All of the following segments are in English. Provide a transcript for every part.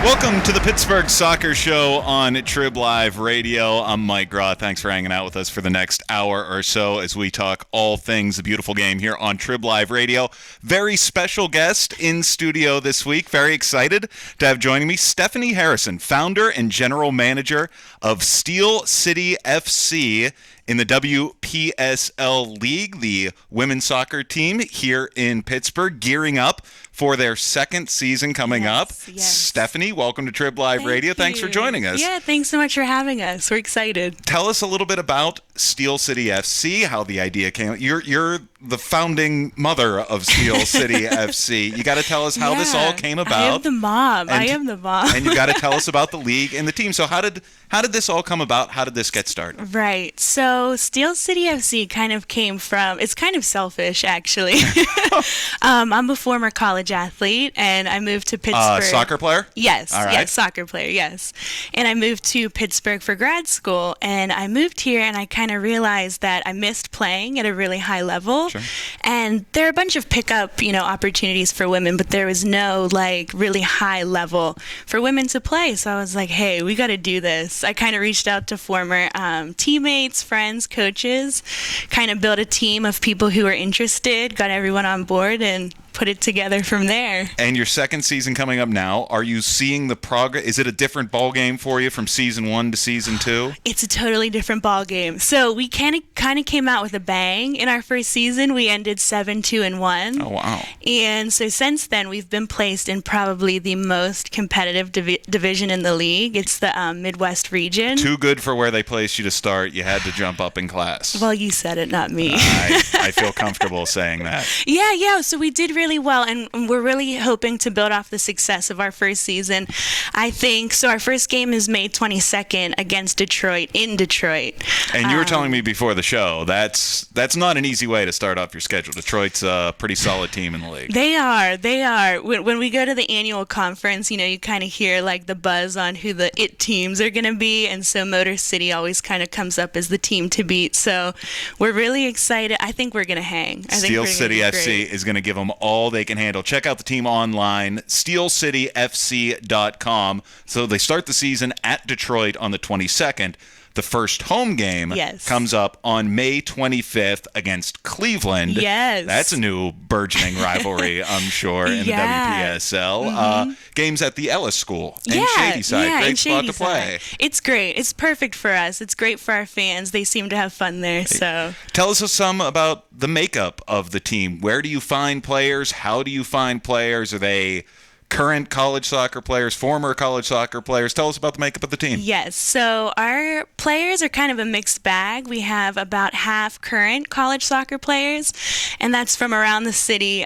Welcome to the Pittsburgh Soccer Show on TribLIVE Radio. I'm Mike Graw. Thanks for hanging out with us for the next hour or so as we talk all things the beautiful game here on TribLIVE Radio. Very special guest in studio this week. Very excited to have joining me Stephanie Harrison, founder and general manager of SteelCity FC in the WPSL League, the women's soccer team here in Pittsburgh, gearing up for their second season coming up. Yes. Stephanie, welcome to TribLIVE Radio. Thanks for joining us. Yeah, thanks so much for having us. We're excited. Tell us a little bit about SteelCity FC, how the idea came. You're the founding mother of SteelCity FC. You got to tell us how this all came about. I am the mom. And you got to tell us about the league and the team. So how did this all come about? How did this get started? Right. So SteelCity FC kind of came from, it's kind of selfish, actually. I'm a former college athlete, and I moved to Pittsburgh. Soccer player? Yes. All right. Yes, soccer player, yes. And I moved to Pittsburgh for grad school, and I moved here, and I kind of realized that I missed playing at a really high level. Sure. And there are a bunch of pickup, opportunities for women, but there was no, really high level for women to play. So I was like, hey, we got to do this. I kind of reached out to former teammates, friends, coaches, kind of built a team of people who were interested, got everyone on board, and put it together from there. And your second season coming up now, are you seeing the progress? Is it a different ball game for you from season 1 to season 2? It's a totally different ball game. So we kind of came out with a bang in our first season. We ended 7-2-1. Oh, wow. And so since then, we've been placed in probably the most competitive division in the league. It's the Midwest region. Too good for where they placed you to start. You had to jump up in class. Well, you said it, not me. I feel comfortable saying that. Yeah. So we did really well, and we're really hoping to build off the success of our first season. I think so. Our first game is May 22nd against Detroit in Detroit. And you were telling me before the show that's not an easy way to start off your schedule. Detroit's a pretty solid team in the league. They are. When we go to the annual conference, you kind of hear the buzz on who the it teams are going to be, and so Motor City always kind of comes up as the team to beat. So we're really excited. I think we're going to hang. SteelCity FC is going to give them all they can handle. Check out the team online, SteelCityFC.com. So they start the season at Detroit on the 22nd. The first home game comes up on May 25th against Cleveland. Yes. That's a new burgeoning rivalry, I'm sure, in the WPSL. Mm-hmm. Games at the Ellis School in Shadyside. Great spot to play. It's great. It's perfect for us. It's great for our fans. They seem to have fun there. So tell us some about the makeup of the team. Where do you find players? How do you find players? Are they current college soccer players, former college soccer players? Tell us about the makeup of the team. Yes, so our players are kind of a mixed bag. We have about half current college soccer players, and that's from around the city.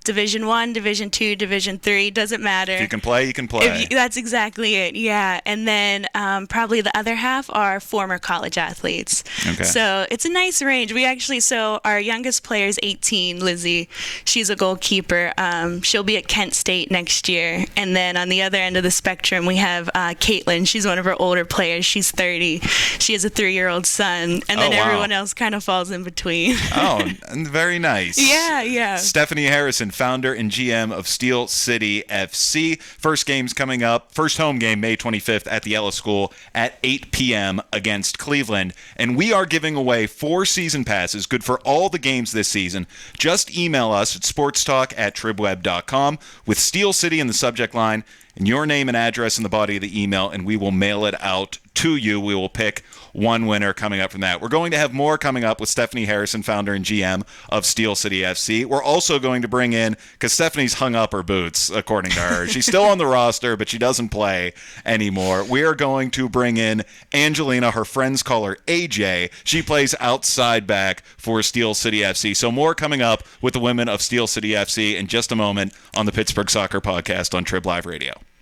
Division 1, Division 2, Division 3, doesn't matter. If you can play, you can play. That's exactly it, yeah. And then probably the other half are former college athletes. Okay. So it's a nice range. So our youngest player is 18, Lizzie. She's a goalkeeper. She'll be at Kent State next year. And then on the other end of the spectrum, we have Caitlin. She's one of our older players. She's 30. She has a 3-year-old son. And then everyone else kind of falls in between. Oh, very nice. Yeah. Stephanie Harrison, founder and GM of SteelCity FC. First game's coming up. First home game, May 25th at the Ellis School at 8 p.m. against Cleveland. And we are giving away 4 season passes, good for all the games this season. Just email us at sportstalk@tribweb.com with Steel City in the subject line and your name and address in the body of the email, and we will mail it out to you. We will pick one winner coming up from that. We're going to have more coming up with Stephanie Harrison, founder and GM of SteelCity FC. We're also going to bring in, because Stephanie's hung up her boots, according to her. She's still on the roster, but she doesn't play anymore. We are going to bring in Angelina. Her friends call her AJ. She plays outside back for SteelCity FC. So more coming up with the women of SteelCity FC in just a moment on the Pittsburgh Soccer Podcast on TribLIVE Radio.